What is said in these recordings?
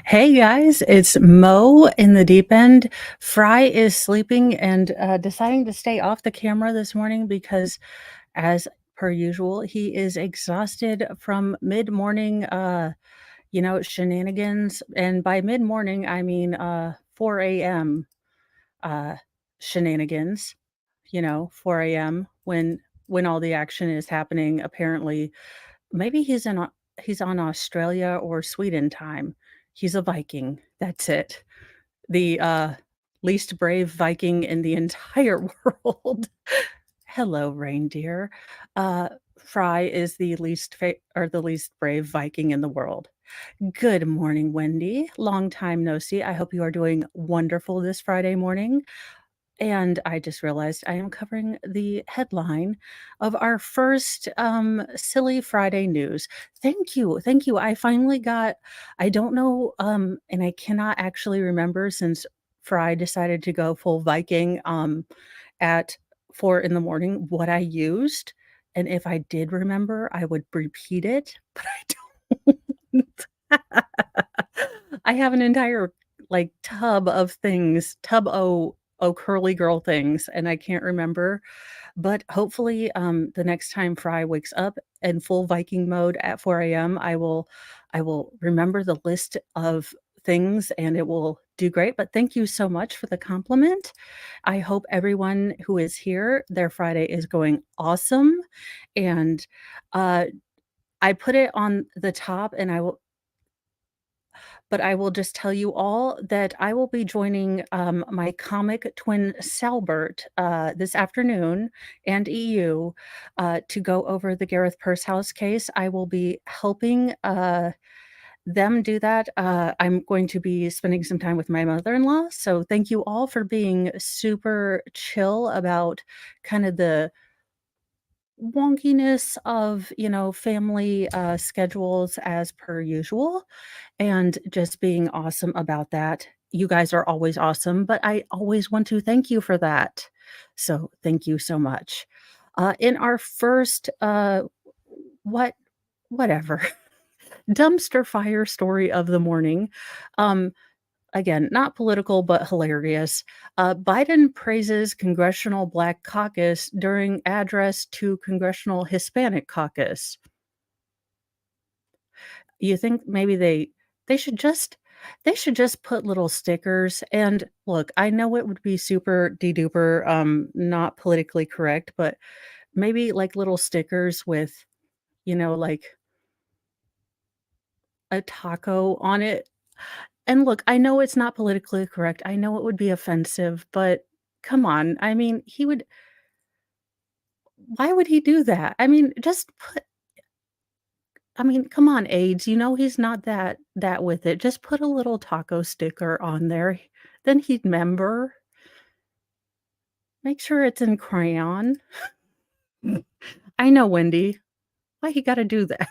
Hey guys, it's Mo in the deep end. Fry is sleeping and deciding to stay off the camera this morning because, as per usual, he is exhausted from mid morning, shenanigans. And by mid morning, I mean 4 a.m. Uh, shenanigans, 4 a.m. when all the action is happening. Apparently, maybe he's on Australia or Sweden time. He's a Viking, that's it. The, least brave Viking in the entire world. Hello, reindeer. Fry is the least brave Viking in the world. Good morning, Wendy. Long time no see. I hope you are doing wonderful this Friday morning. And I just realized I am covering the headline of our first, Silly Friday news. Thank you, thank you. I don't know, and I cannot actually remember since Fry decided to go full Viking, at 4 in the morning what I used, and if I did remember, I would repeat it, but I don't. I have an entire, like, tub o' curly girl things, and I can't remember, but hopefully, the next time Fry wakes up in full Viking mode at 4 a.m., I will remember the list of things, and it will do great, but thank you so much for the compliment. I hope everyone who is here, their Friday is going awesome, and, uh, I put it on the top, but I will just tell you all that I will be joining, my comic twin Salbert, this afternoon, and EU, to go over the Gareth Pursehouse case. I will be helping, them do that. I'm going to be spending some time with my mother-in-law, so thank you all for being super chill about kind of the wonkiness of, family, schedules as per usual, and just being awesome about that. You guys are always awesome, but I always want to thank you for that. So, thank you so much. In our first, what whatever, dumpster fire story of the morning, um, again, not political, but hilarious. Biden praises Congressional Black Caucus during address to Congressional Hispanic Caucus. You think maybe they should just they should just put little stickers, and look, I know it would be super de-duper, not politically correct, but maybe, like, little stickers with, like, a taco on it. And look, I know it's not politically correct, I know it would be offensive, but come on, I mean, he would why would he do that? I mean, come on, AIDS, he's not that with it. Just put a little taco sticker on there, then he'd 'member. Make sure it's in crayon. I know, Wendy. Why he gotta do that?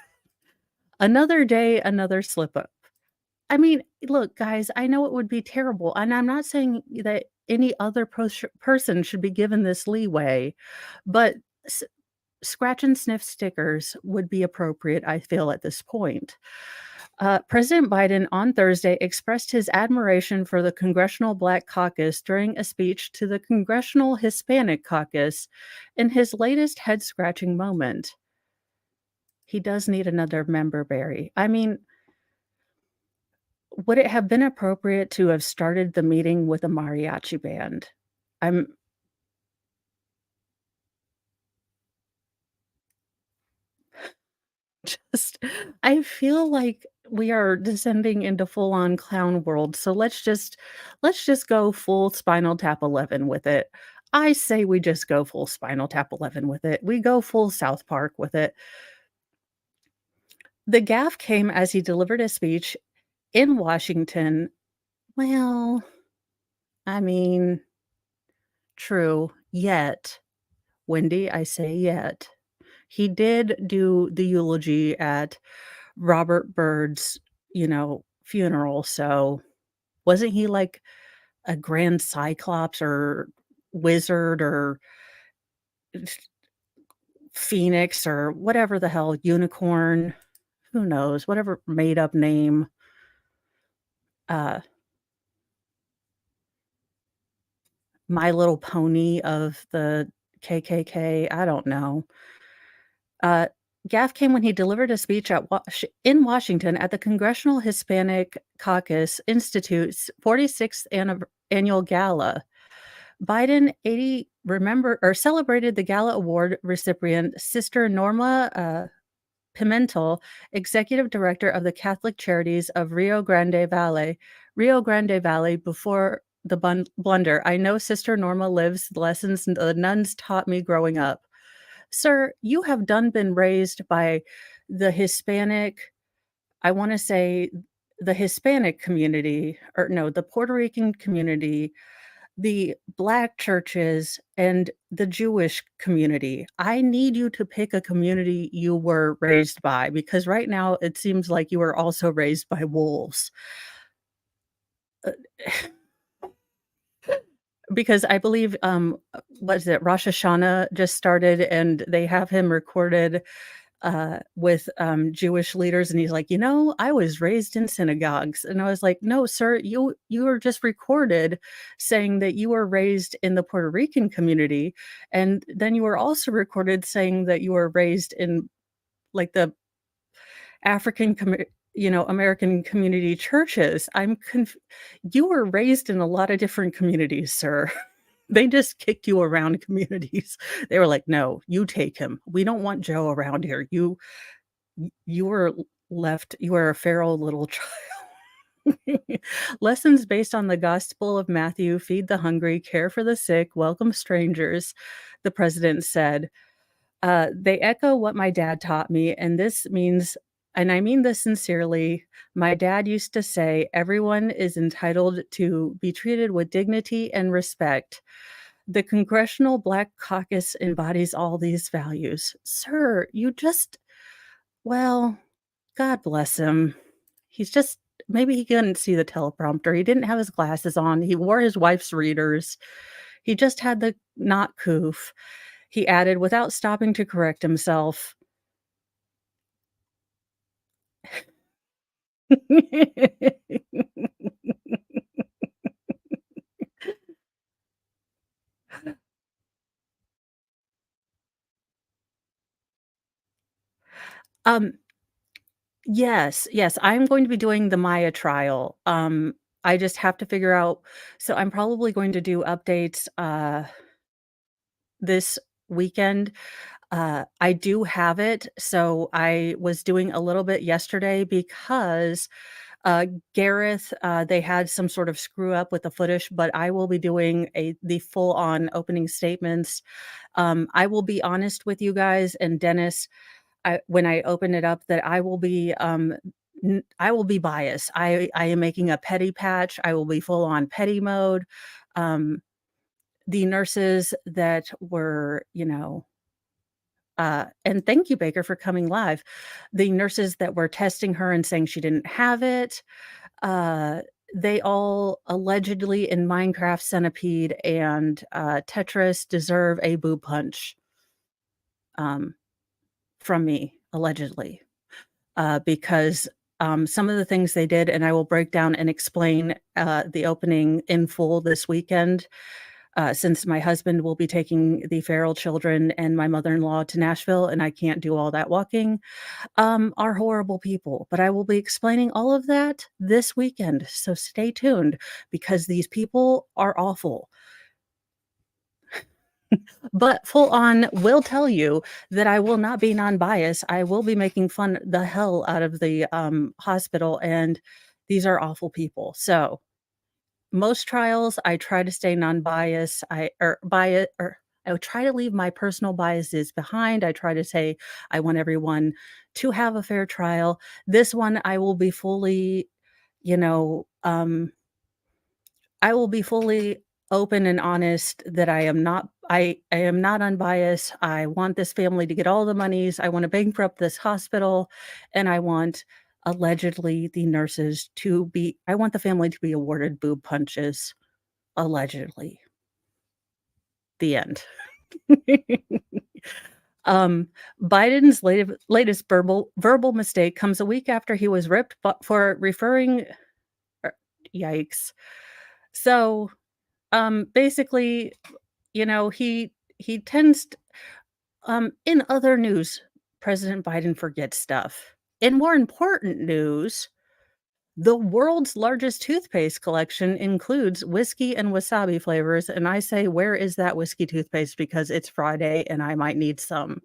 Another day, another slip up. I mean, look, guys, I know it would be terrible, and I'm not saying that any other person should be given this leeway, but s scratch and sniff stickers would be appropriate, I feel, at this point. President Biden on Thursday expressed his admiration for the Congressional Black Caucus during a speech to the Congressional Hispanic Caucus in his latest head scratching moment. He does need another member, Barry. I mean, would it have been appropriate to have started the meeting with a mariachi band? I'm just I feel like we are descending into full-on clown world, so let's just go full Spinal Tap 11 with it. I say we just go full Spinal Tap 11 with it. We go full South Park with it. The gaffe came as he delivered a speech in Washington. Well, I mean, true, yet. Wendy, I say yet. He did do the eulogy at Robert Byrd's, funeral, so wasn't he like a grand cyclops or wizard or phoenix or whatever the hell, unicorn, who knows, whatever made up name. uh, My Little Pony of the KKK, I don't know. Uh, Gaff came when he delivered a speech in Washington at the Congressional Hispanic Caucus Institute's 46th annual gala. Biden 80 remember or celebrated the gala award recipient Sister Norma Pimentel, executive director of the Catholic Charities of Rio Grande Valley. Rio Grande Valley before the blunder. I know Sister Norma lives the lessons the nuns taught me growing up. Sir, you have done been raised by the Hispanic, I want to say the Hispanic community, or no, the Puerto Rican community, the Black churches, and the Jewish community. I need you to pick a community you were raised by because right now it seems like you were also raised by wolves. Uh, because I believe, what is it? Rosh Hashanah just started and they have him recorded with Jewish leaders, and he's like, I was raised in synagogues, and I was like, no, sir, you were just recorded saying that you were raised in the Puerto Rican community, and then you were also recorded saying that you were raised in like the African American community churches. You were raised in a lot of different communities, sir. They just kicked you around communities. They were like, "No, you take him. We don't want Joe around here. You were left you were a feral little child." Lessons based on the Gospel of Matthew, feed the hungry, care for the sick, welcome strangers, the president said. They echo what my dad taught me, and I mean this sincerely. My dad used to say, everyone is entitled to be treated with dignity and respect. The Congressional Black Caucus embodies all these values. Sir, well, God bless him. He's just maybe he couldn't see the teleprompter. He didn't have his glasses on. He wore his wife's readers. He just had the not coof. He added without stopping to correct himself. Um, yes, yes, I'm going to be doing the Maya trial. I just have to figure out so I'm probably going to do updates, this weekend. I do have it, so I was doing a little bit yesterday because, Gareth, they had some sort of screw up with the footage, but I will be doing the full-on opening statements. I will be honest with you guys and Dennis, when I open it up that I will be biased. I am making a petty patch. I will be full on petty mode. The nurses that were, and thank you, Baker, for coming live. The nurses that were testing her and saying she didn't have it, uh, they all allegedly in Minecraft Centipede and Tetris deserve a boo punch um, from me, allegedly. Because some of the things they did, and I will break down and explain the opening in full this weekend, since my husband will be taking the feral children and my mother-in-law to Nashville, and I can't do all that walking, are horrible people. But I will be explaining all of that this weekend, so stay tuned because these people are awful. But full on will tell you that I will not be non-biased. I will be making fun the hell out of the, hospital, and these are awful people. So, most trials, I try to stay non-biased. I would try to leave my personal biases behind. I try to say I want everyone to have a fair trial. This one, I will be fully, you know, um I will be fully open and honest that I am not unbiased. I want this family to get all the monies. I want to bankrupt this hospital, and I want allegedly the nurses to be I want the family to be awarded boob punches, allegedly. The end. Um, Biden's latest verbal mistake comes a week after he was ripped for referring Yikes. So, basically, he tends t in other news, President Biden forgets stuff. In more important news, the world's largest toothpaste collection includes whiskey and wasabi flavors, and I say, "Where is that whiskey toothpaste?" Because it's Friday and I might need some.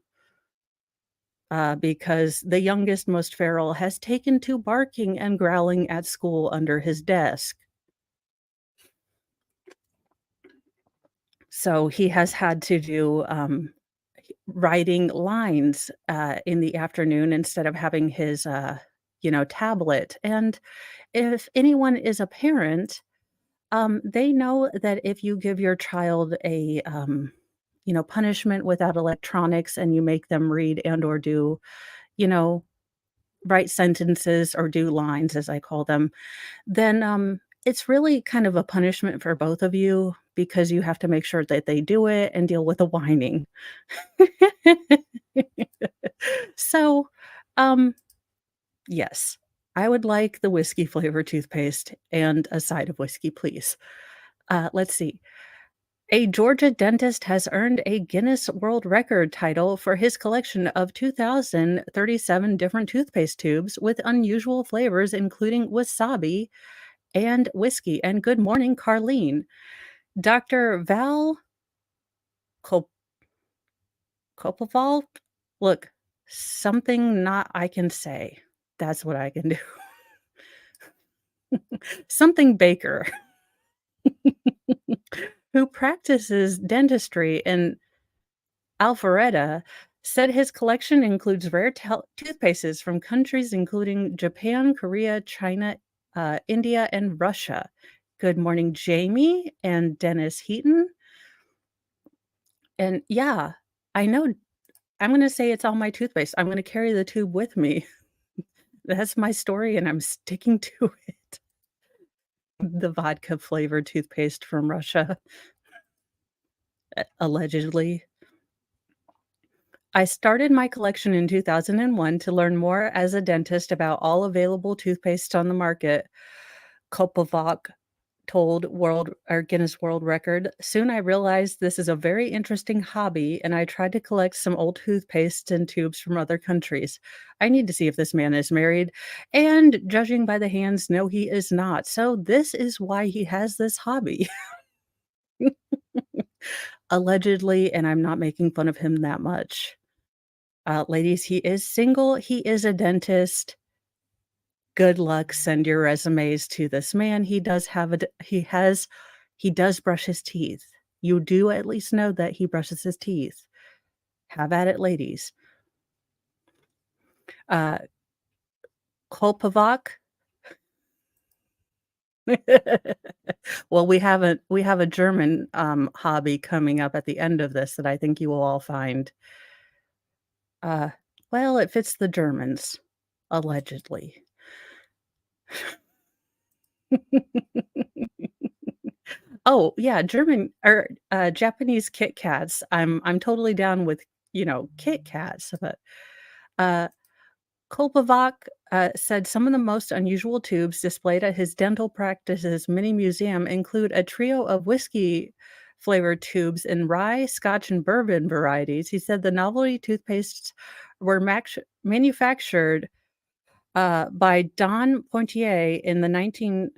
Because the youngest, most feral, has taken to barking and growling at school under his desk. So he has had to do, writing lines, in the afternoon instead of having his, tablet, and if anyone is a parent, they know that if you give your child a, punishment without electronics and you make them read and or do, you know, write sentences or do lines, as I call them, then, it's really kind of a punishment for both of you because you have to make sure that they do it and deal with the whining. So, um, yes, I would like the whiskey flavored toothpaste and a side of whiskey, please. Let's see. A Georgia dentist has earned a Guinness World Record title for his collection of 2,037 different toothpaste tubes with unusual flavors, including wasabi and whiskey. And good morning, Carlene. Dr. Val Kop- Kopoval, look, something not I can say. That's what I can do. Something Baker, who practices dentistry in Alpharetta, said his collection includes rare toothpastes from countries including Japan, Korea, China, India, and Russia. Good morning, Jamie and Dennis Heaton. And yeah, I know I'm gonna say it's all my toothpaste. I'm gonna carry the tube with me. That's my story, and I'm sticking to it. The vodka flavored toothpaste from Russia, allegedly. I started my collection in 2001 to learn more as a dentist about all available toothpaste on the market, Kopovac told Guinness World Record. Soon I realized this is a very interesting hobby, and I tried to collect some old toothpaste and tubes from other countries. I need to see if this man is married, and judging by the hands, no, he is not. So this is why he has this hobby. Allegedly, and I'm not making fun of him that much. Ladies, he is single, he is a dentist. Good luck, send your resumes to this man. He does have a d he does brush his teeth. You do at least know that he brushes his teeth. Have at it, ladies. Uh, Kolpavoc. Well, we have a German, hobby coming up at the end of this that I think you will all find, uh, well, it fits the Germans, allegedly. Oh, yeah, German or, Japanese Kit Kats. I'm totally down with, Kit Kats, but, uh, Kolpavoc, said some of the most unusual tubes displayed at his dental practice's mini museum include a trio of whiskey flavored tubes in rye, scotch, and bourbon varieties. He said the novelty toothpastes were manufactured, by Don Poitier in the 19,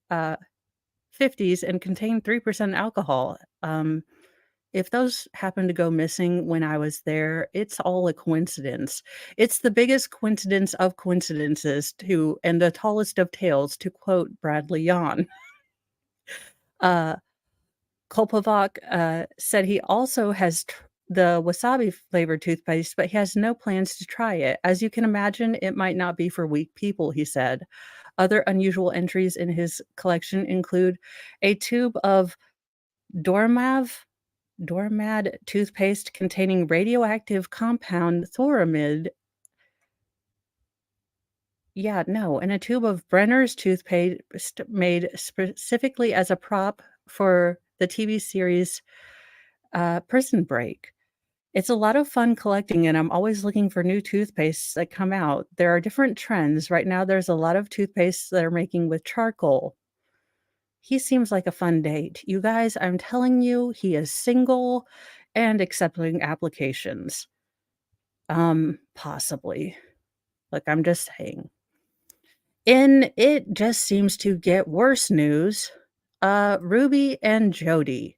uh 50s and contain 3% alcohol. If those happen to go missing when I was there, it's all a coincidence. It's the biggest coincidence of coincidences to and the tallest of tales, to quote Bradley Yon. Uh, Kolpavoc, said he also has the wasabi flavored toothpaste, but he has no plans to try it. As you can imagine, it might not be for weak people, he said. Other unusual entries in his collection include a tube of Dormav Dormad toothpaste containing radioactive compound thoramide. Yeah, no, and a tube of Brenner's toothpaste made specifically as a prop for the TV series, Prison Break. It's a lot of fun collecting, and I'm always looking for new toothpastes that come out. There are different trends. Right now, there's a lot of toothpastes that are making with charcoal. He seems like a fun date. You guys, I'm telling you, he is single and accepting applications. Possibly. Like, I'm just saying. And it just seems to get worse news. Ruby and Jody.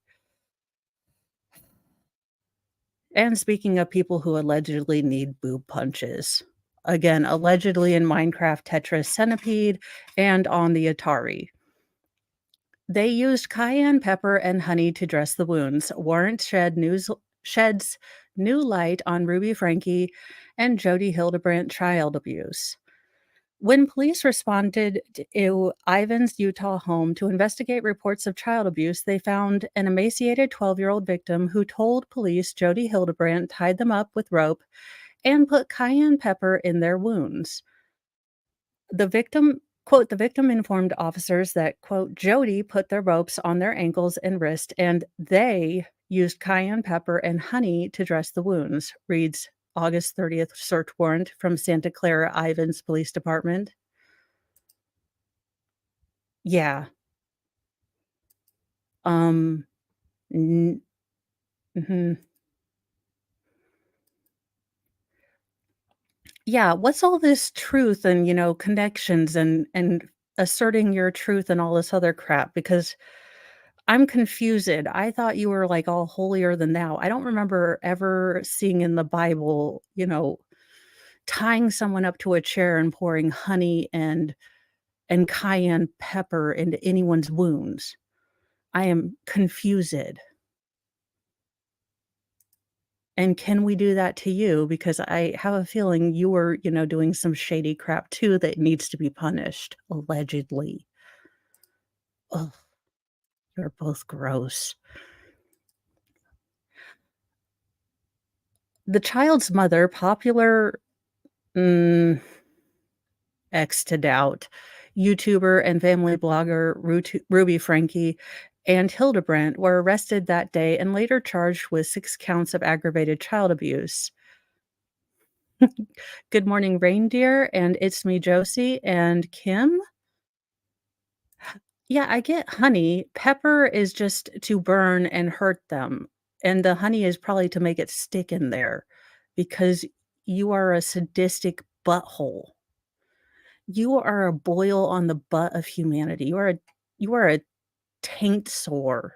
And speaking of people who allegedly need boob punches. Again, allegedly in Minecraft, Tetris Centipede, and on the Atari. They used cayenne pepper and honey to dress the wounds. Warrant sheds new light on Ruby Frankie and Jody Hildebrandt child abuse. When police responded to Ivan's Utah home to investigate reports of child abuse, they found an emaciated 12-year-old victim who told police Jody Hildebrandt tied them up with rope and put cayenne pepper in their wounds. The victim quote, "The victim informed officers that, quote, Jody put their ropes on their ankles and wrist, and they used cayenne pepper and honey to dress the wounds," reads August 30th search warrant from Santa Clara Ivans Police Department. Yeah. Um, n mhm. Yeah, what's all this truth and, connections and asserting your truth and all this other crap? Because I'm confused. I thought you were, like, all holier than thou. I don't remember ever seeing in the Bible, tying someone up to a chair and pouring honey and cayenne pepper into anyone's wounds. I am confused. And can we do that to you? Because I have a feeling you were, doing some shady crap too that needs to be punished, allegedly. Ugh, you're both gross. The child's mother, popular, mm, X to doubt, YouTuber and family blogger Ruby Frankie and Hildebrandt were arrested that day and later charged with 6 counts of aggravated child abuse. Good morning, reindeer, and it's me, Josie, and Kim. Yeah, I get honey. Pepper is just to burn and hurt them, and the honey is probably to make it stick in there because you are a sadistic butthole. You are a boil on the butt of humanity. You are a taint sore.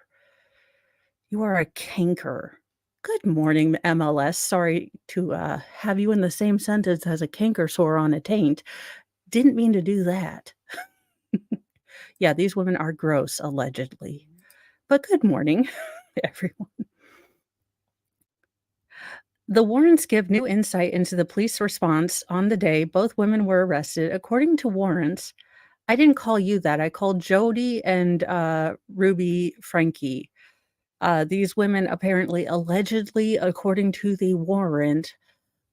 You are a canker. Good morning, MLS. Sorry to, have you in the same sentence as a canker sore on a taint. Didn't mean to do that. Yeah, these women are gross, allegedly. But good morning, everyone. The warrants give new insight into the police response on the day both women were arrested. According to warrants, I didn't call you that. I called Jody and Ruby Frankie. These women apparently, allegedly, according to the warrant,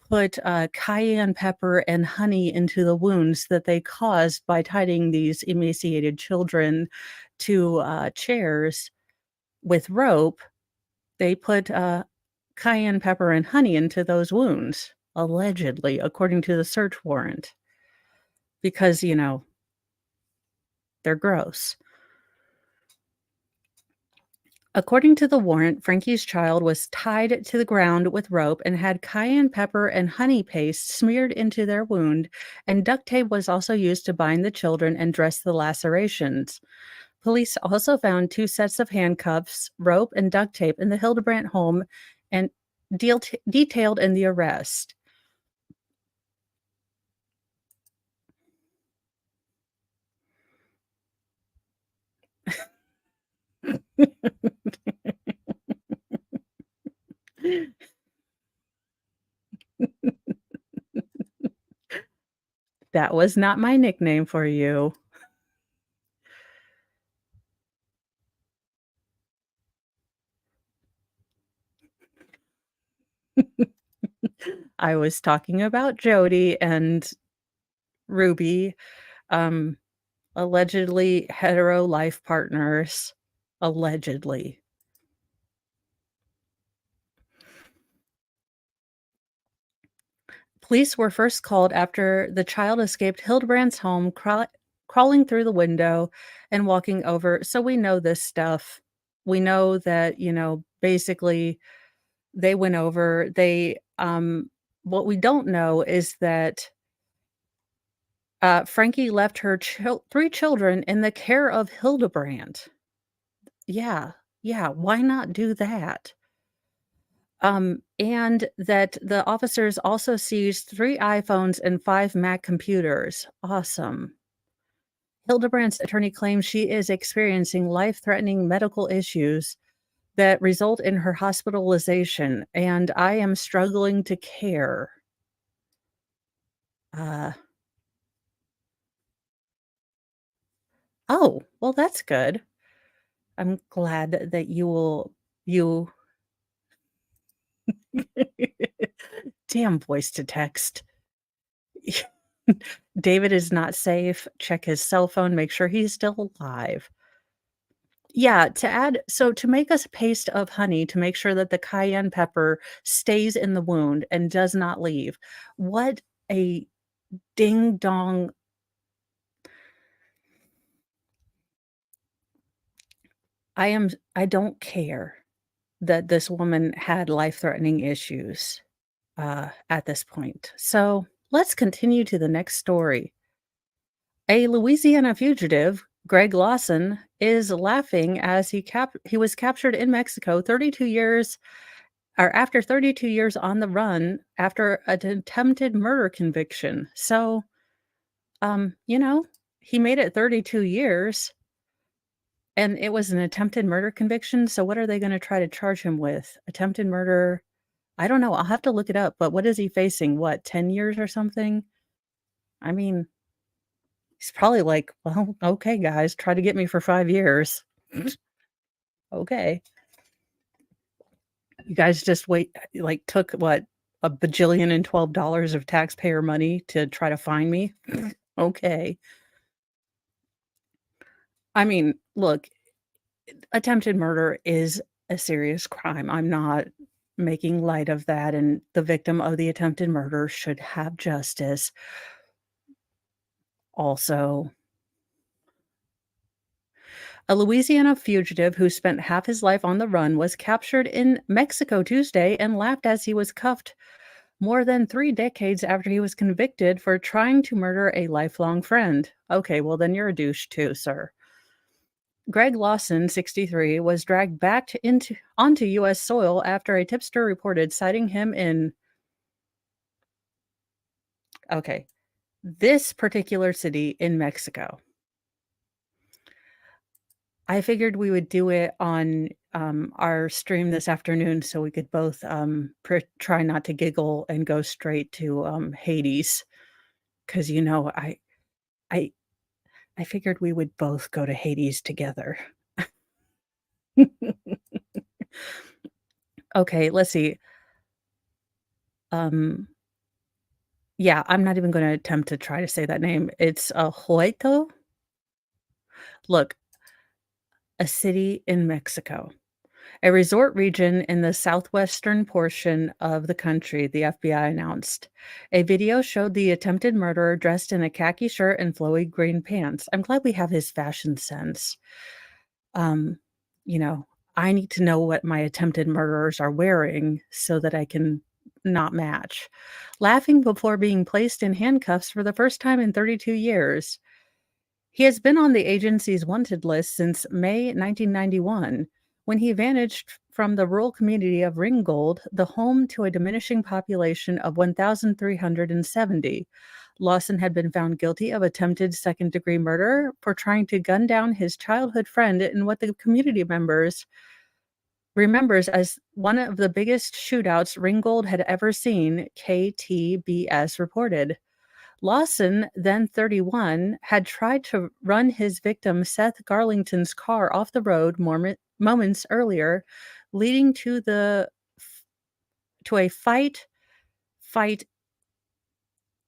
put cayenne pepper and honey into the wounds that they caused by tying these emaciated children to chairs with rope. They put cayenne pepper and honey into those wounds, allegedly, according to the search warrant, because, they're gross. According to the warrant, Frankie's child was tied to the ground with rope and had cayenne pepper and honey paste smeared into their wound, and duct tape was also used to bind the children and dress the lacerations. Police also found 2 sets of handcuffs, rope, and duct tape in the Hildebrandt home and detailed in the arrest. That was not my nickname for you. I was talking about Jody and Ruby, um, allegedly hetero life partners, allegedly. Police were first called after the child escaped Hildebrand's home, crawling through the window and walking over. So we know this stuff. We know that, basically they went over. What we don't know is that Frankie left her three children in the care of Hildebrand. Yeah, yeah. Why not do that? And that the officers also seized 3 iPhones and 5 Mac computers. Awesome. Hildebrand's attorney claims she is experiencing life-threatening medical issues that result in her hospitalization, and I am struggling to care. Uh, oh, well, that's good. I'm glad that you damn voice to text. David is not safe. Check his cell phone, make sure he's still alive. Yeah, to make us a paste of honey to make sure that the cayenne pepper stays in the wound and does not leave. What a ding dong. I don't care that this woman had life-threatening issues, at this point. So, let's continue to the next story. A Louisiana fugitive, Greg Lawson, is laughing as he was captured in Mexico 32 years or after 32 years on the run after an attempted murder conviction. So, um, you know, he made it 32 years and it was an attempted murder conviction. So what are they going to try to charge him with? Attempted murder? I don't know. I'll have to look it up. But what is he facing? What, 10 years or something? I mean, he's probably like, well, okay, guys, try to get me for 5 years. Okay. You guys just like took what, a bajillion and $12 of taxpayer money to try to find me? Okay. I mean, look, attempted murder is a serious crime. I'm not making light of that, and the victim of the attempted murder should have justice. Also, a Louisiana fugitive who spent half his life on the run was captured in Mexico Tuesday and laughed as he was cuffed more than 3 decades after he was convicted for trying to murder a lifelong friend. Okay, well, then you're a douche too, sir. Greg Lawson, 63, was dragged back onto U.S. soil after a tipster reported citing him in okay, this particular city in Mexico. I figured we would do it on, our stream this afternoon so we could both, try not to giggle and go straight to, Hades, 'cause, I I figured we would both go to Hades together. Okay, let's see. Um, yeah, I'm not even gonna attempt to try to say that name. It's, Hueto? Look, a city in Mexico. A resort region in the southwestern portion of the country, the FBI announced. A video showed the attempted murderer dressed in a khaki shirt and flowy green pants. I'm glad we have his fashion sense. Um, you know, I need to know what my attempted murderers are wearing so that I can not match. Laughing before being placed in handcuffs for the first time in 32 years. He has been on the agency's wanted list since May 1991, when he vanished from the rural community of Ringgold, the home to a diminishing population of 1,370. Lawson had been found guilty of attempted second-degree murder for trying to gun down his childhood friend in what the community remembers as one of the biggest shootouts Ringgold had ever seen, KTBS reported. Lawson, then 31, had tried to run his victim Seth Garlington's car off the road moments earlier, leading to a fight.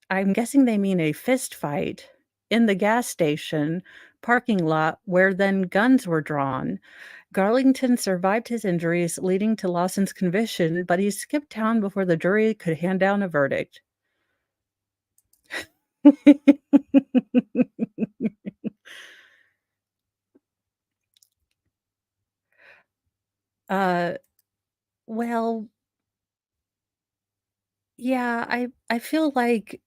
I'm guessing they mean a fist fight in the gas station parking lot where then guns were drawn. Garlington survived his injuries, leading to Lawson's conviction, but he skipped town before the jury could hand down a verdict. Uh, well, yeah, I feel like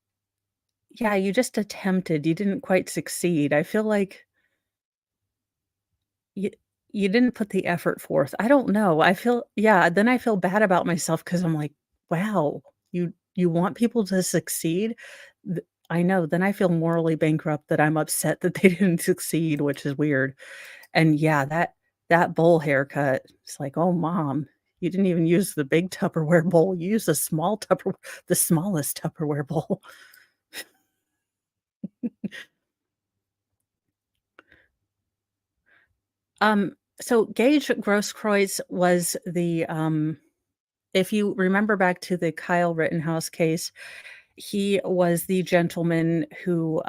yeah, you just attempted, you didn't quite succeed. I feel like you you didn't put the effort forth. I don't know. I feel yeah, then I feel bad about myself because 'cause I'm like, "Wow, you want people to succeed?" Th I know, then I feel morally bankrupt that I'm upset that they didn't succeed, which is weird. And yeah, that bowl haircut, it's like, "Oh, mom, you didn't even use the big Tupperware bowl, you used a small the smallest Tupperware bowl." So Gage Grosskreutz was if you remember back to the Kyle Rittenhouse case, he was the gentleman who,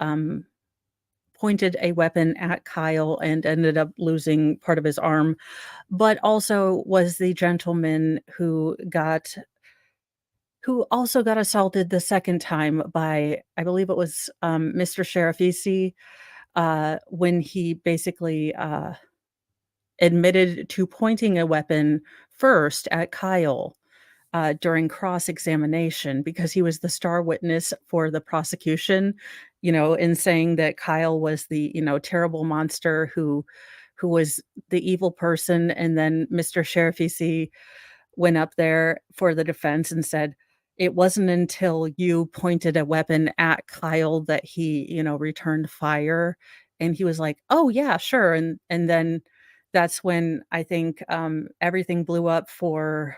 pointed a weapon at Kyle and ended up losing part of his arm, but also was the gentleman who also got assaulted the second time by, I believe it was, Mr. Sheriffisi, when he basically, admitted to pointing a weapon first at Kyle, during cross-examination because he was the star witness for the prosecution, in saying that Kyle was the, terrible monster who was the evil person, and then Mr. Sheriffisi went up there for the defense and said, "It wasn't until you pointed a weapon at Kyle that he, returned fire." And he was like, "Oh, yeah, sure." And then that's when I think, everything blew up for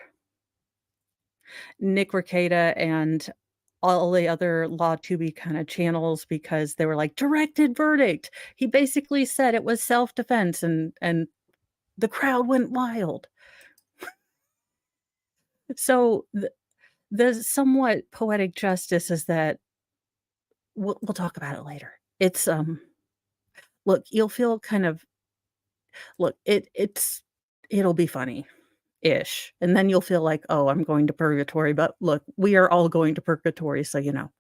Nick Rekieta and all the other Law Tubi kinda channels because they were like, "Directed verdict." He basically said it was self-defense and the crowd went wild. So, the somewhat poetic justice is that we'll talk about it later. It's, look, you'll feel kind of look, it'll be funny-ish, and then you'll feel like, "Oh, I'm going to purgatory," but look, we are all going to purgatory, so you know.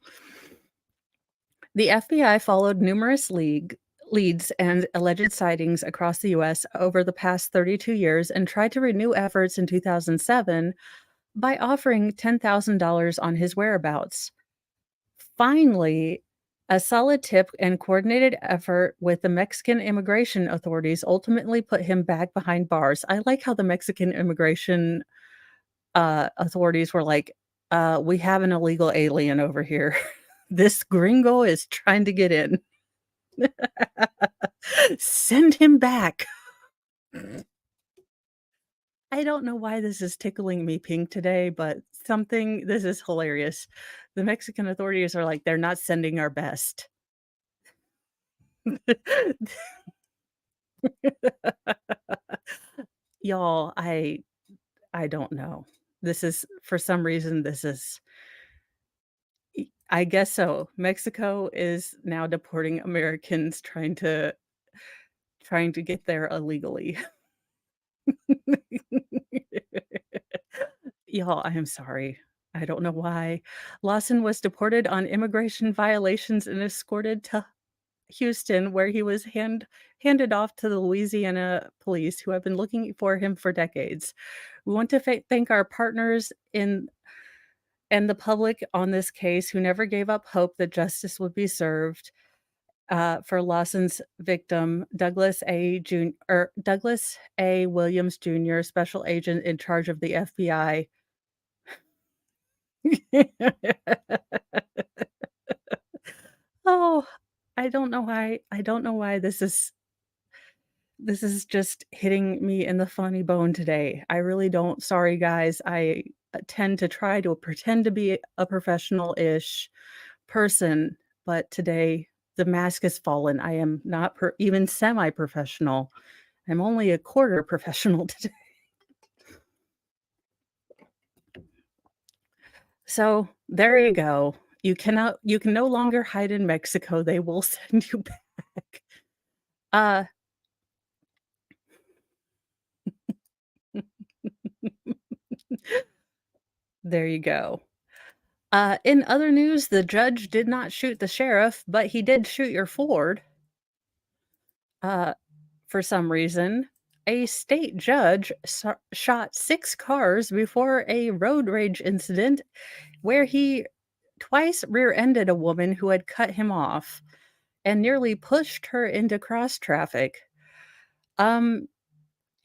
The FBI followed numerous leads and alleged sightings across the US over the past 32 years and tried to renew efforts in 2007 by offering $10,000 on his whereabouts. Finally, a solid tip and coordinated effort with the Mexican immigration authorities ultimately put him back behind bars. I like how the Mexican immigration authorities were like, we have an illegal alien over here. This gringo is trying to get in. Send him back. I don't know why this is tickling me pink today, but this is hilarious. The Mexican authorities are like, they're not sending our best. Y'all, I don't know. This is for some reason, this is I guess so. Mexico is now deporting Americans trying to get there illegally. Y'all, I am sorry. I don't know why. Lawson was deported on immigration violations and escorted to Houston, where he was handed off to the Louisiana police, who have been looking for him for decades. We want to thank our partners in and the public on this case who never gave up hope that justice would be served. For Lawson's victim, Douglas A. Williams Jr., special agent in charge of the FBI. Oh, I don't know why this is just hitting me in the funny bone today. I really don't. Sorry, guys. I tend to try to pretend to be a professional-ish person, but today the mask has fallen. I am not even semi-professional. I'm only a quarter professional today. So there you go. You can no longer hide in Mexico. They will send you back. Uh, there you go. In other news, the judge did not shoot the sheriff, but he did shoot your Ford. Uh, for some reason, a state judge shot 6 cars before a road rage incident where he twice rear-ended a woman who had cut him off and nearly pushed her into cross traffic. Um,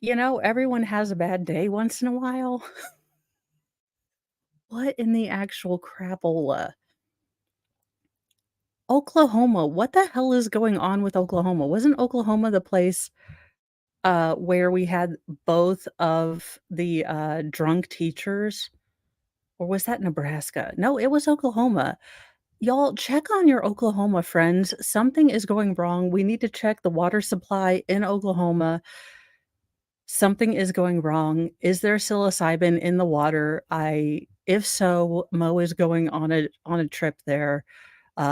everyone has a bad day once in a while. What in the actual crapola? Oklahoma, what the hell is going on with Oklahoma? Wasn't Oklahoma the place, where we had both of the, drunk teachers? Or was that Nebraska? No, it was Oklahoma. Y'all, check on your Oklahoma friends. Something is going wrong. We need to check the water supply in Oklahoma. Something is going wrong. Is there psilocybin in the water? If so, Mo is going on a trip there,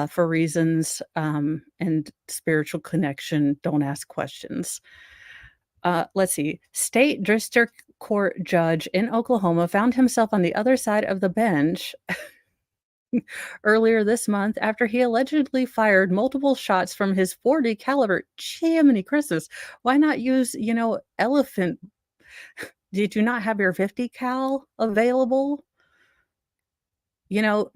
for reasons, and spiritual connection. Don't ask questions. Let's see. State district court judge in Oklahoma found himself on the other side of the bench earlier this month after he allegedly fired multiple shots from his 40 caliber. Jiminy Christmas. Why not use, elephant? Did you not have your 50 cal available?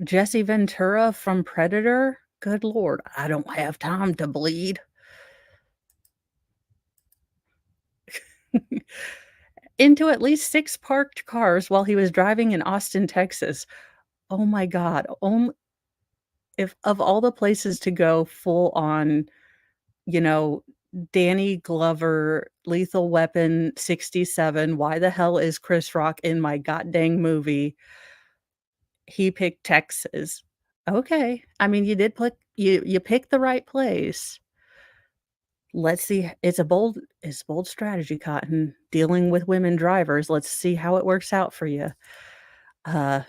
Jesse Ventura from Predator? Good lord, I don't have time to bleed. Into at least 6 parked cars while he was driving in Austin, Texas. Oh my god. If of all the places to go full on, you know, Danny Glover, Lethal Weapon 67, why the hell is Chris Rock in my god dang movie? He picked Texas. Okay. I mean, you did put you picked the right place. Let's see. It's bold strategy, Cotton, dealing with women drivers. Let's see how it works out for you. Uh,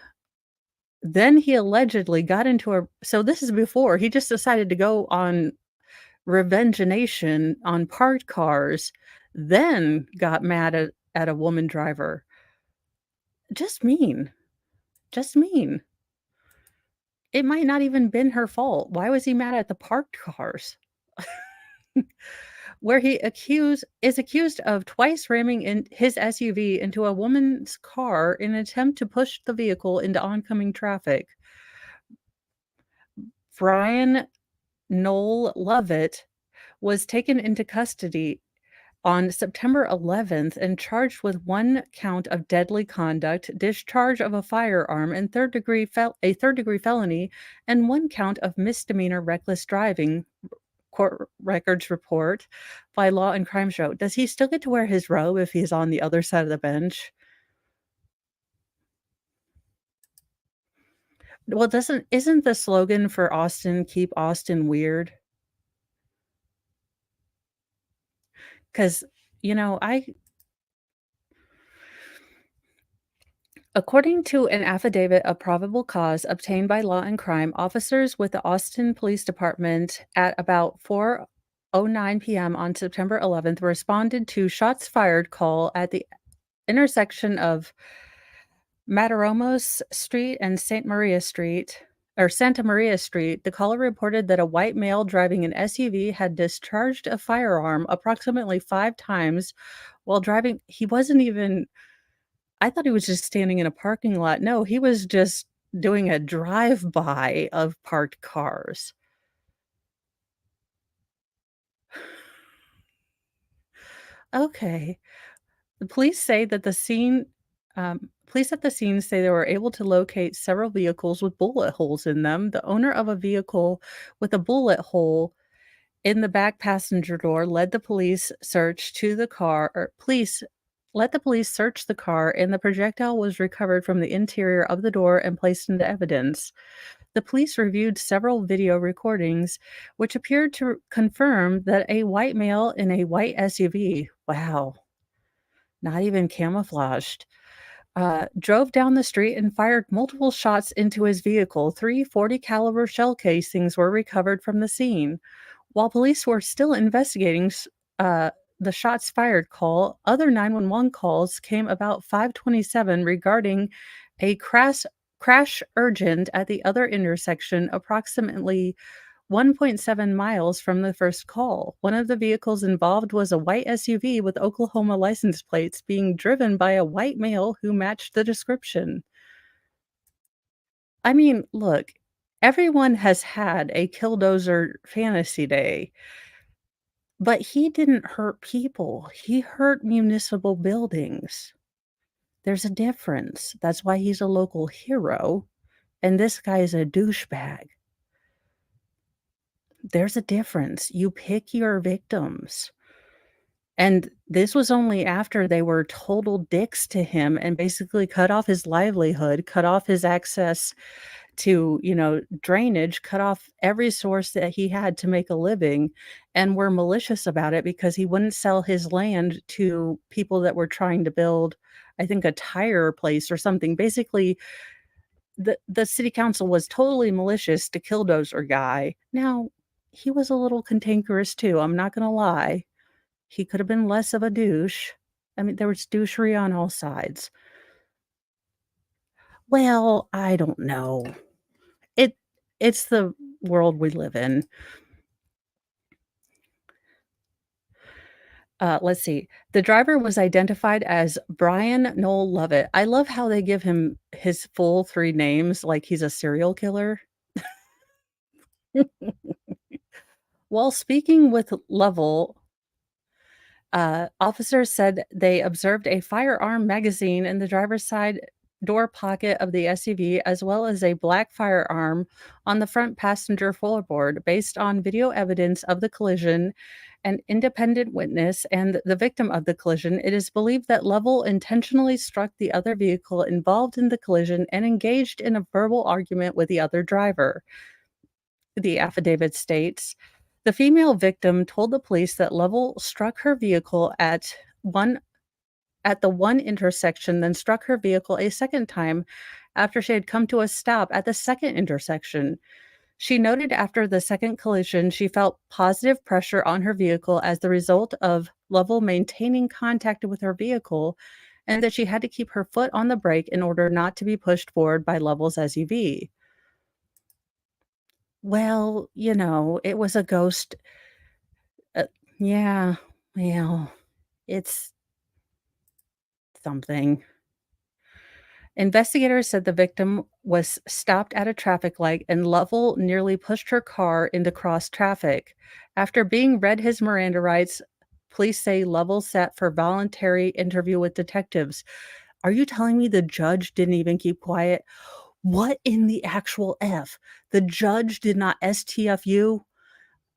then he allegedly got into a so this is before he just decided to go on Revengeanation on parked cars, then got mad at a woman driver. Just mean. Just mean. It might not even been her fault. Why was he mad at the parked cars? Where he accused of twice ramming in his SUV into a woman's car in an attempt to push the vehicle into oncoming traffic. Brian Noel Lovett was taken into custody on September 11th and charged with 1 count of deadly conduct, discharge of a firearm, and third-degree felony, and 1 count of misdemeanor reckless driving, court records report by Law and Crime Show. Does he still get to wear his robe if he's on the other side of the bench? Well, doesn't isn't the slogan for Austin, "Keep Austin Weird"? 'Cause, I according to an affidavit of probable cause obtained by Law and Crime, officers with the Austin Police Department at about 4:09 PM on September 11th responded to shots fired call at the intersection of Mataromos Street and Santa Maria Street. The caller reported that a white male driving an SUV had discharged a firearm approximately 5 times while driving. He wasn't even I thought he was just standing in a parking lot. No, he was just doing a drive-by of parked cars. Okay. The police at the scene say they were able to locate several vehicles with bullet holes in them. The owner of a vehicle with a bullet hole in the back passenger door police let the police search the car, and the projectile was recovered from the interior of the door and placed into evidence. The police reviewed several video recordings, which appeared to confirm that a white male in a white SUV, wow, not even camouflaged, drove down the street and fired multiple shots into his vehicle. 3 40 caliber shell casings were recovered from the scene. While police were still investigating the shots fired call, other 911 calls came about 5:27 regarding a crash urgent at the other intersection approximately 1.7 miles from the first call. One of the vehicles involved was a white SUV with Oklahoma license plates being driven by a white male who matched the description. I mean, look, everyone has had a killdozer fantasy day, but he didn't hurt people. He hurt municipal buildings. There's a difference. That's why he's a local hero, and this guy is a douchebag. There's a difference. You pick your victims. And this was only after they were total dicks to him and basically cut off his livelihood, cut off his access to, drainage, cut off every source that he had to make a living, and were malicious about it because he wouldn't sell his land to people that were trying to build, I think, a tire place or something. Basically, the city council was totally malicious to Killdozer guy. Now, he was a little cantankerous too, I'm not gonna lie. He could have been less of a douche. I mean, there was douchery on all sides. Well, I don't know. It it's the world we live in. Let's see. The driver was identified as Brian Noel Lovett. I love how they give him his full 3 names like he's a serial killer. While speaking with Lovell, officers said they observed a firearm magazine in the driver's side door pocket of the SUV, as well as a black firearm on the front passenger floorboard. Based on video evidence of the collision, an independent witness, and the victim of the collision, it is believed that Lovell intentionally struck the other vehicle involved in the collision and engaged in a verbal argument with the other driver. The affidavit states the female victim told the police that Lovell struck her vehicle at the one intersection, then struck her vehicle a second time after she had come to a stop at the second intersection. She noted after the second collision, she felt positive pressure on her vehicle as the result of Lovell maintaining contact with her vehicle, and that she had to keep her foot on the brake in order not to be pushed forward by Lovell's SUV. Well, it was a ghost. Uh, yeah, well, it's something. Investigators said the victim was stopped at a traffic light and Lovell nearly pushed her car into cross traffic. After being read his Miranda rights, police say Lovell sat for voluntary interview with detectives. Are you telling me the judge didn't even keep quiet? What in the actual F? The judge did not STFU?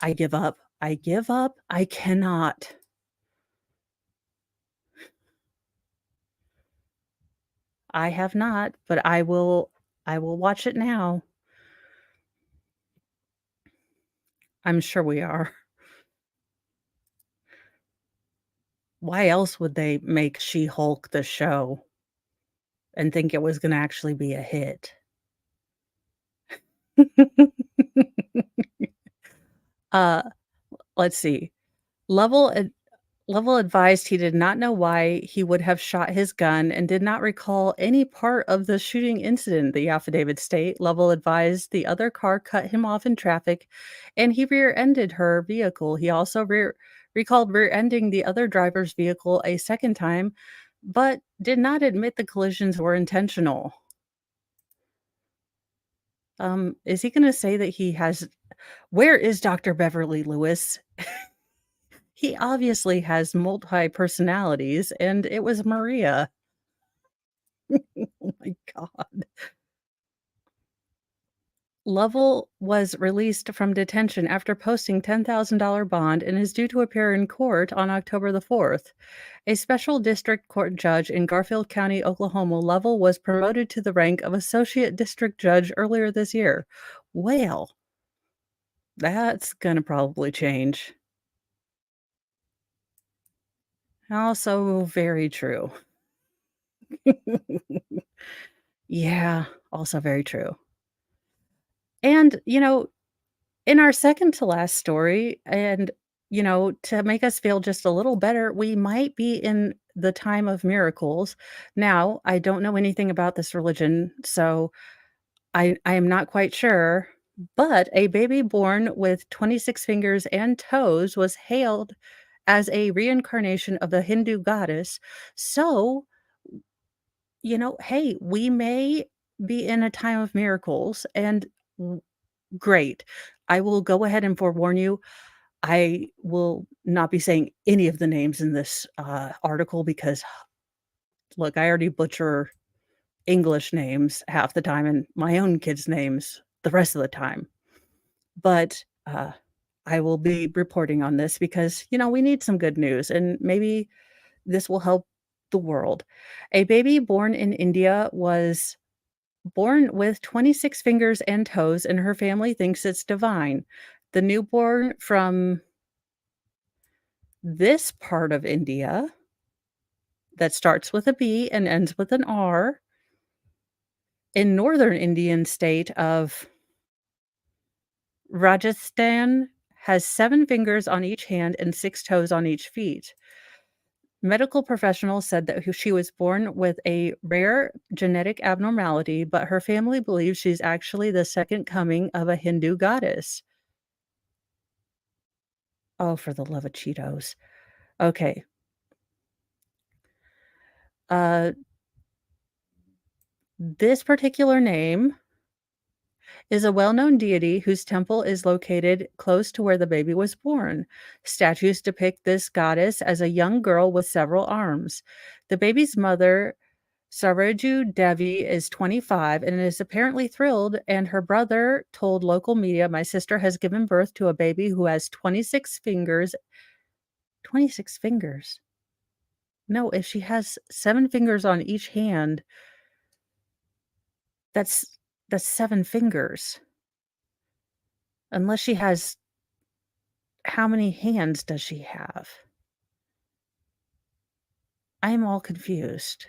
I give up. I give up. I cannot. I have not, but I will watch it now. I'm sure we are. Why else would they make She-Hulk the show and think it was gonna actually be a hit? Uh, let's see. Lovell ad Lovell advised he did not know why he would have shot his gun and did not recall any part of the shooting incident, the affidavit state. Lovell advised the other car cut him off in traffic and he rear-ended her vehicle. He also recalled rear-ending the other driver's vehicle a second time, but did not admit the collisions were intentional. Is he gonna say that he has where is Dr. Beverly Lewis? He obviously has multi-personalities, and it was Maria. Oh my god. Lovell was released from detention after posting $10,000 bond and is due to appear in court on October the 4th. A special district court judge in Garfield County, Oklahoma, Lovell was promoted to the rank of associate district judge earlier this year. Well, that's gonna probably change. Also very true. Yeah, also very true. And, in our second to last story, and, to make us feel just a little better, we might be in the time of miracles. Now, I don't know anything about this religion, so I am not quite sure, but a baby born with 26 fingers and toes was hailed as a reincarnation of the Hindu goddess. So, hey, we may be in a time of miracles, and w great. I will go ahead and forewarn you, I will not be saying any of the names in this, article because, look, I already butcher English names half the time and my own kids' names the rest of the time. But, I will be reporting on this because, we need some good news, and maybe this will help the world. A baby born in India was born with 26 fingers and toes, and her family thinks it's divine. The newborn from this part of India that starts with a B and ends with an R in northern Indian state of Rajasthan has 7 fingers on each hand and 6 toes on each feet. Medical professionals said that she was born with a rare genetic abnormality, but her family believes she's actually the second coming of a Hindu goddess. Oh, for the love of Cheetos. Okay. Uh, this particular name is a well-known deity whose temple is located close to where the baby was born. Statues depict this goddess as a young girl with several arms. The baby's mother, Saraju Devi, is 25 and is apparently thrilled, and her brother told local media, "My sister has given birth to a baby who has 26 fingers." 26 fingers? No, if she has 7 fingers on each hand, that's that's 7 fingers. Unless she has, how many hands does she have? I am all confused.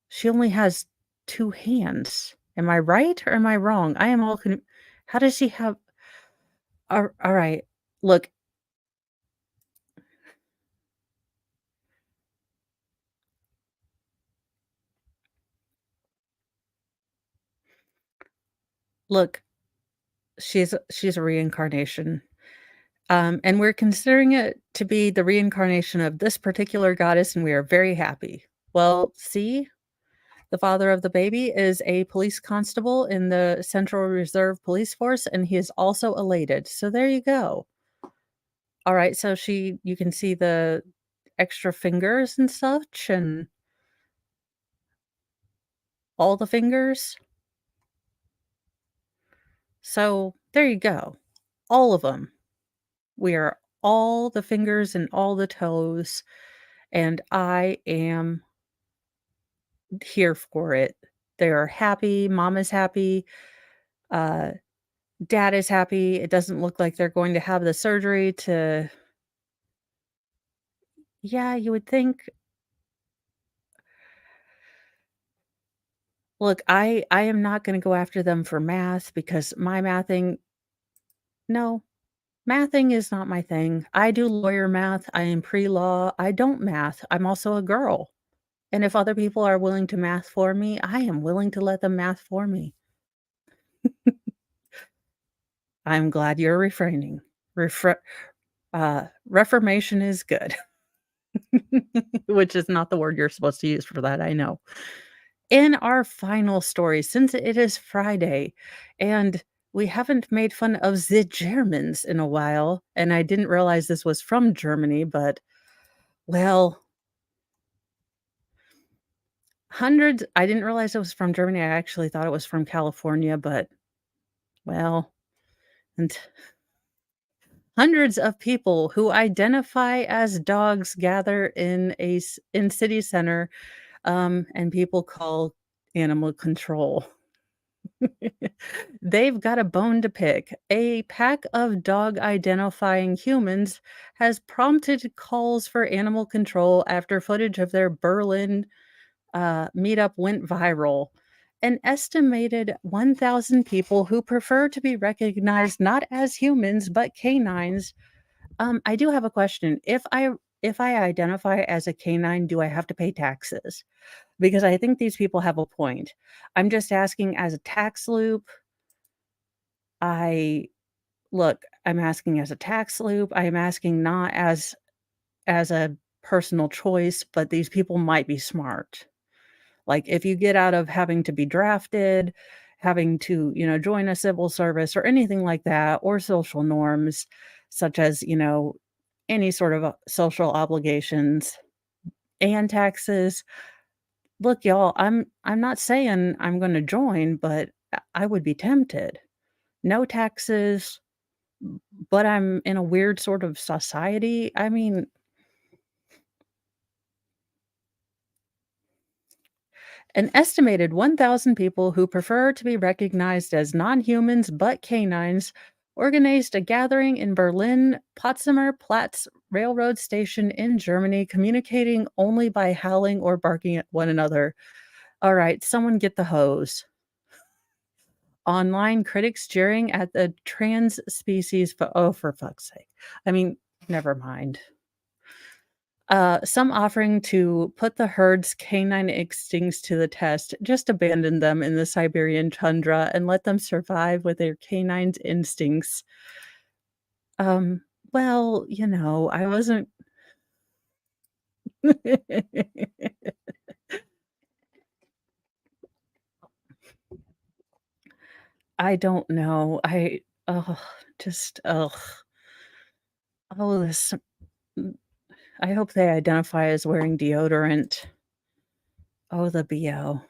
She only has 2 hands. Am I right or am I wrong? I am all how does she have alright. Look, look, she's a reincarnation, and we're considering it to be the reincarnation of this particular goddess, and we are very happy. Well, see? The father of the baby is a police constable in the Central Reserve Police Force, and he is also elated. So there you go. Alright, so you can see the extra fingers and such and all the fingers. So there you go. All of them. We are all the fingers and all the toes, and I am here for it. They are happy, mom is happy, uh, dad is happy. It doesn't look like they're going to have the surgery to. Yeah, you would think. Look, I am not gonna go after them for math because my mathing. No, mathing is not my thing. I do lawyer math, I am pre-law, I don't math, I'm also a girl, and if other people are willing to math for me, I am willing to let them math for me. I'm glad you're refraining. Refra reformation is good, which is not the word you're supposed to use for that, I know. In our final story, since it is Friday and we haven't made fun of the Germans in a while, and I didn't realize this was from Germany, but, well, hundreds I didn't realize it was from Germany, I actually thought it was from California, but, well, and hundreds of people who identify as dogs gather in city center, and people call animal control. They've got a bone to pick. A pack of dog identifying humans has prompted calls for animal control after footage of their Berlin meetup went viral. An estimated 1,000 people who prefer to be recognized not as humans but canines. I do have a question. If I identify as a canine, do I have to pay taxes? Because I think these people have a point. I'm just asking as a tax loop. I look, I'm asking as a tax loop. I am asking not as a personal choice, but these people might be smart. Like, if you get out of having to be drafted, having to, join a civil service or anything like that, or social norms such as, any sort of social obligations and taxes. Look, y'all, I'm not saying I'm gonna join, but I would be tempted. No taxes, but I'm in a weird sort of society. I mean, an estimated 1,000 people who prefer to be recognized as non-humans but canines organized a gathering in Berlin Potsdamer Platz railroad station in Germany, communicating only by howling or barking at one another. All right, someone get the hose. Online critics jeering at the trans species. Oh, for fuck's sake. I mean, never mind. Some offering to put the herd's canine instincts to the test, just abandon them in the Siberian tundra and let them survive with their canine instincts. Um, well, I wasn't. I don't know. Oh, just, oh, this. mm, I hope they identify as wearing deodorant. Oh, the BO.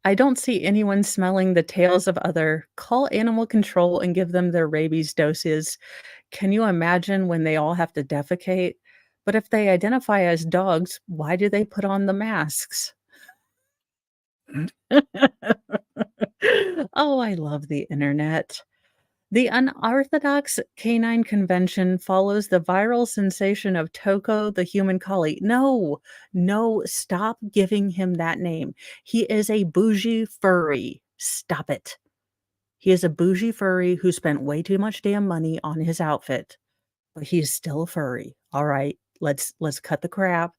I don't see anyone smelling the tails of other. Call animal control and give them their rabies doses. Can you imagine when they all have to defecate? But if they identify as dogs, why do they put on the masks? Oh, I love the internet. The unorthodox canine convention follows the viral sensation of Toko the human collie. No, no, stop giving him that name. He is a bougie furry. Stop it. He is a bougie furry who spent way too much damn money on his outfit, but he's still a furry. All right, let's cut the crap.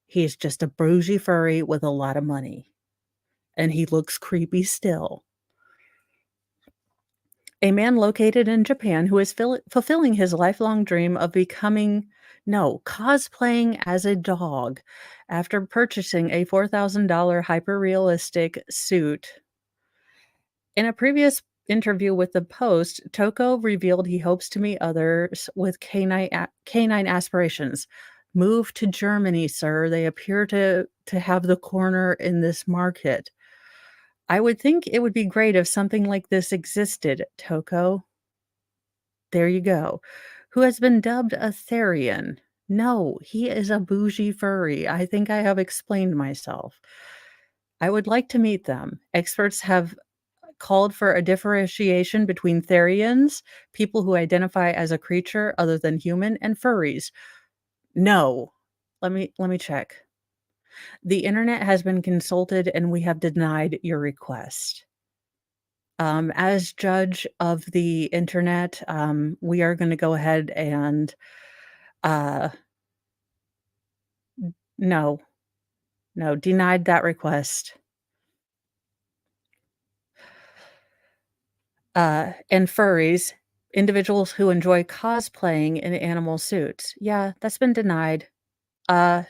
He's just a bougie furry with a lot of money, and he looks creepy still. A man located in Japan who is fulfilling his lifelong dream of becoming no, cosplaying as a dog after purchasing a $4,000 hyper-realistic suit. In a previous interview with the Post, Toko revealed he hopes to meet others with canine aspirations. "Move to Germany, sir. They appear to have the corner in this market." I would think it would be great if something like this existed, Toko. There you go. Who has been dubbed a Therian. No, he is a bougie furry. I think I have explained myself. I would like to meet them. Experts have called for a differentiation between Therians, people who identify as a creature other than human, and furries. No. Let me check. The internet has been consulted and we have denied your request. As judge of the internet, we are gonna go ahead and, uh, no, no, denied that request. And furries, individuals who enjoy cosplaying in animal suits. Yeah, that's been denied. Uh,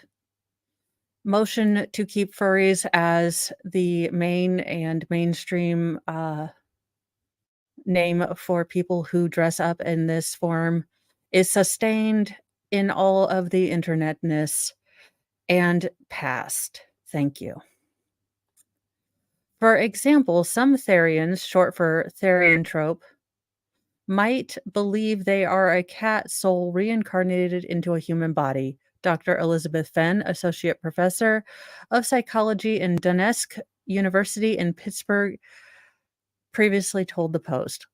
Motion to keep furries as the main and mainstream, name for people who dress up in this form is sustained in all of the internetness and passed. Thank you. For example, some Therians, short for Therianthrope, might believe they are a cat soul reincarnated into a human body. Dr. Elizabeth Fenn, Associate Professor of Psychology in Donetsk University in Pittsburgh, previously told the Post.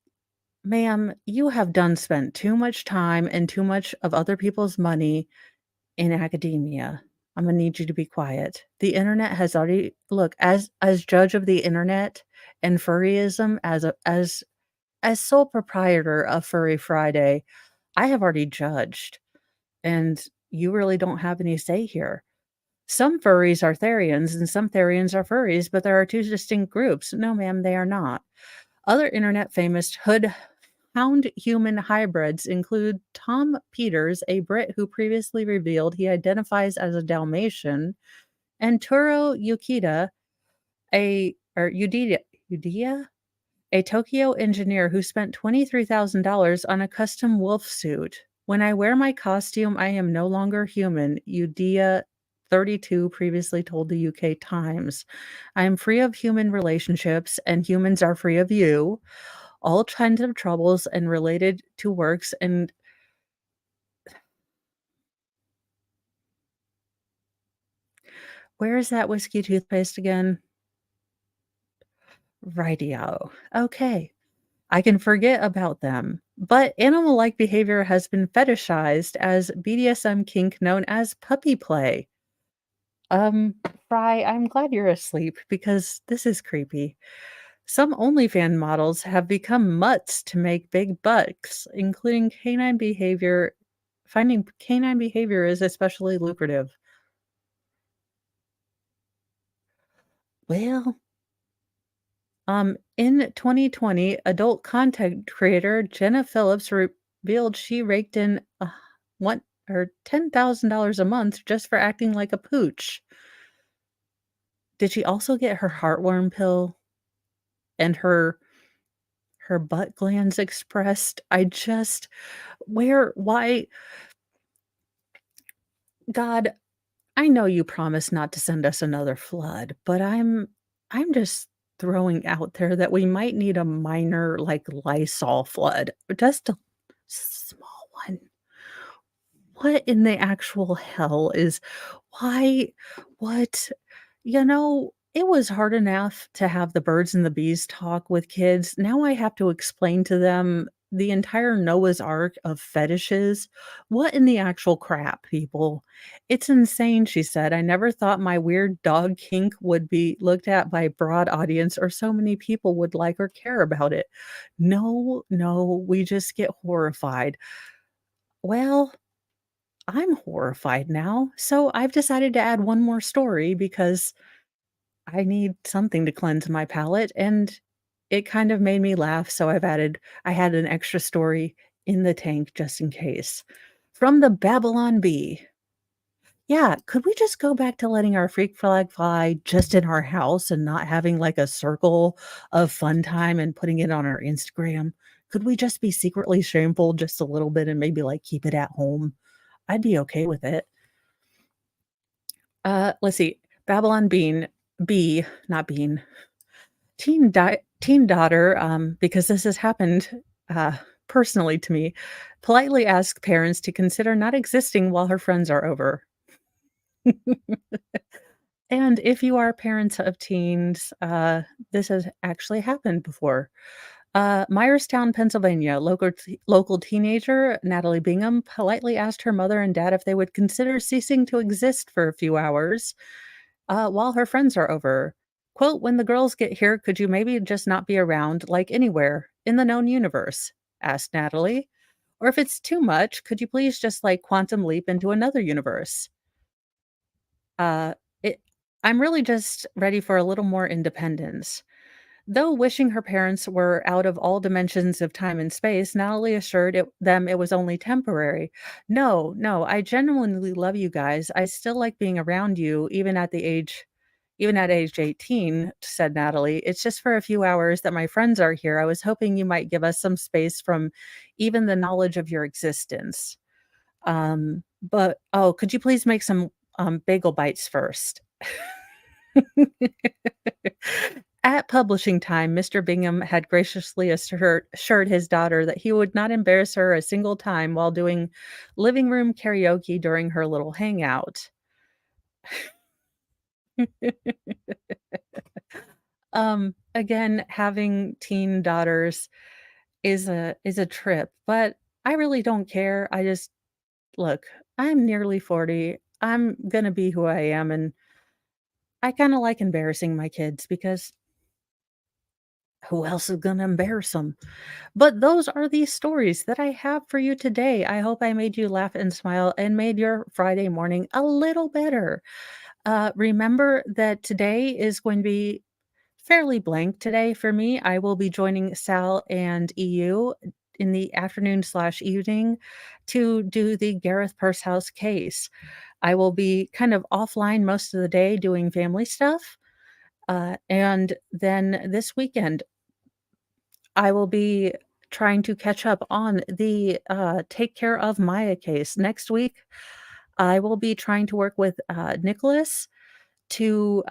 Ma'am, you have done spent too much time and too much of other people's money in academia. Imma need you to be quiet. The internet has already look, as judge of the internet and furryism, as sole proprietor of Furry Friday, I have already judged, and you really don't have any say here. Some furries are Therians and some Therians are furries, but there are 2 distinct groups. No, ma'am, they are not. Other internet famous hood hound human hybrids include Tom Peters, a Brit who previously revealed he identifies as a Dalmatian, and Turo Yukita, Udea? A Tokyo engineer who spent $23,000 on a custom wolf suit. When I wear my costume, I am no longer human, Udea 32 previously told the UK Times. I am free of human relationships, and humans are free of you. All kinds of troubles and related to works and where is that whiskey toothpaste again? Rightio. Okay. I can forget about them. But animal-like behavior has been fetishized as BDSM kink known as puppy play. Um, Fry, I'm glad you're asleep because this is creepy. Some OnlyFans models have become mutts to make big bucks, including canine behavior. Finding canine behavior is especially lucrative. Well, in 2020, adult content creator Jenna Phillips revealed she raked in one or $10,000 a month just for acting like a pooch. Did she also get her heartworm pill and her butt glands expressed? I just why God, I know you promised not to send us another flood, but I'm just throwing out there that we might need a minor, like, Lysol flood, just a small one. What in the actual hell is why what it was hard enough to have the birds and the bees talk with kids. Now I have to explain to them the entire Noah's Ark of fetishes. What in the actual crap, people? It's insane, she said. I never thought my weird dog kink would be looked at by a broad audience or so many people would like or care about it. No, no, we just get horrified. Well, I'm horrified now, so I've decided to add one more story because I need something to cleanse my palate, and it kind of made me laugh, so I had an extra story in the tank just in case. From the Babylon Bee. Yeah, could we just go back to letting our freak flag fly just in our house and not having, like, a circle of fun time and putting it on our Instagram? Could we just be secretly shameful just a little bit and maybe, like, keep it at home? I'd be okay with it. Let's see. Babylon Bean Bee, not Bean. Teen daughter, because this has happened, uh, personally to me, politely asked parents to consider not existing while her friends are over. And if you are parents of teens, this has actually happened before. Myerstown, Pennsylvania, local teenager Natalie Bingham politely asked her mother and dad if they would consider ceasing to exist for a few hours while her friends are over. Quote, when the girls get here, could you maybe just not be around, like anywhere in the known universe? Asked Natalie. Or if it's too much, could you please just like quantum leap into another universe? Uh, it, I'm really just ready for a little more independence. Though wishing her parents were out of all dimensions of time and space, Natalie assured them it was only temporary. No, no, I genuinely love you guys. I still like being around you, even at age 18, said Natalie. It's just for a few hours that my friends are here. I was hoping you might give us some space from even the knowledge of your existence. But oh, could you please make some bagel bites first? At publishing time, Mr. Bingham had graciously assured his daughter that he would not embarrass her a single time while doing living room karaoke during her little hangout. Again, having teen daughters is a trip, but I really don't care. I just look, I'm nearly 40. I'm gonna be who I am, and I kinda like embarrassing my kids because who else is gonna embarrass them? But those are the stories that I have for you today. I hope I made you laugh and smile and made your Friday morning a little better. Remember that today is going to be fairly blank today for me. I will be joining Sal and EU in the afternoon slash evening to do the Gareth Pursehouse case. I will be kind of offline most of the day doing family stuff. And then this weekend, I will be trying to catch up on the Take Care of Maya case. Next week, I will be trying to work with Nicholas to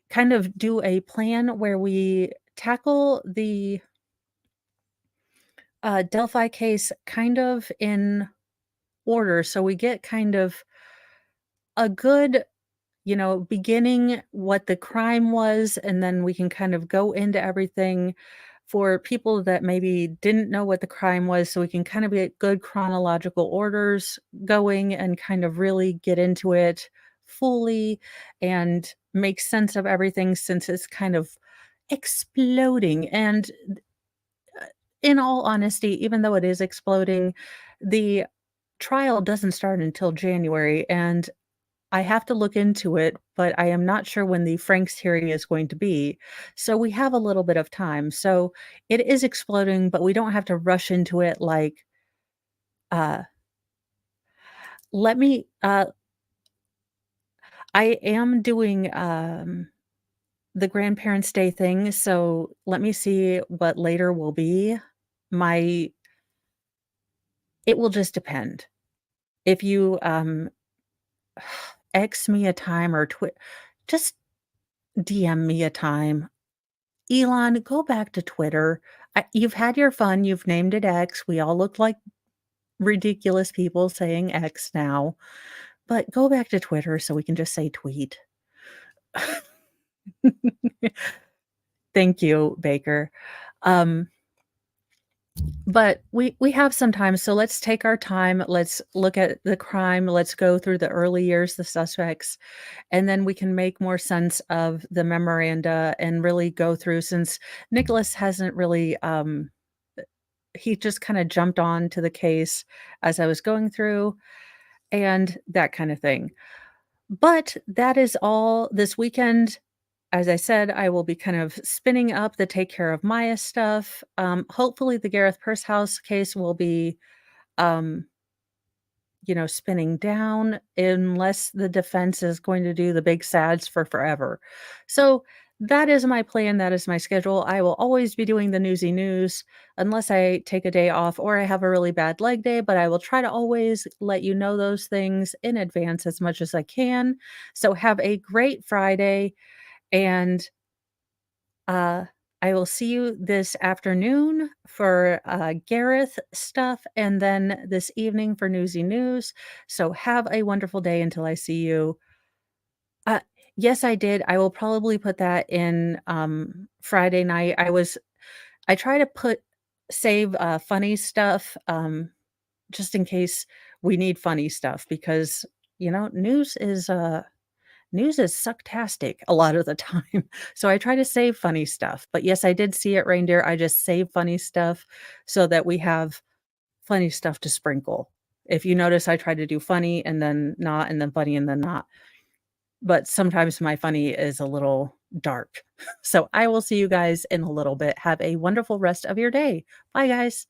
kind of do a plan where we tackle the Delphi case kind of in order. So we get kind of a good, beginning what the crime was, and then we can kind of go into everything for people that maybe didn't know what the crime was. So we can kind of get good chronological orders going and kind of really get into it fully and make sense of everything since it's kind of exploding. And in all honesty, even though it is exploding, the trial doesn't start until January, and I have to look into it, but I am not sure when the Franks hearing is going to be. So we have a little bit of time. So it is exploding, but we don't have to rush into it like uh let me I am doing the grandparents day thing, so let me see what later will be. My it will just depend. If you X me a time or just DM me a time. Elon, go back to Twitter. You've had your fun, you've named it X. We all look like ridiculous people saying X now, but go back to Twitter so we can just say tweet. Thank you, Baker. Um, but we have some time, so let's take our time. Let's look at the crime. Let's go through the early years, the suspects, and then we can make more sense of the memoranda and really go through since Nicholas hasn't really he just kind of jumped on to the case as I was going through and that kind of thing. But that is all this weekend. As I said, I will be kind of spinning up the Take Care of Maya stuff. Hopefully, the Gareth Pursehouse case will be um, spinning down unless the defense is going to do the big sads for forever. So that is my plan. That is my schedule. I will always be doing the newsy news unless I take a day off or I have a really bad leg day, but I will try to always let you know those things in advance as much as I can. So have a great Friday and uh, I will see you this afternoon for Gareth stuff and then this evening for Newsy News. So have a wonderful day until I see you. Uh, yes, I did. I will probably put that in Friday night. I try to save funny stuff just in case we need funny stuff because news is sucktastic a lot of the time. So I try to save funny stuff. But yes, I did see it, reindeer. I just save funny stuff so that we have funny stuff to sprinkle. If you notice, I try to do funny and then not, and then funny and then not. But sometimes my funny is a little dark. So I will see you guys in a little bit. Have a wonderful rest of your day. Bye, guys.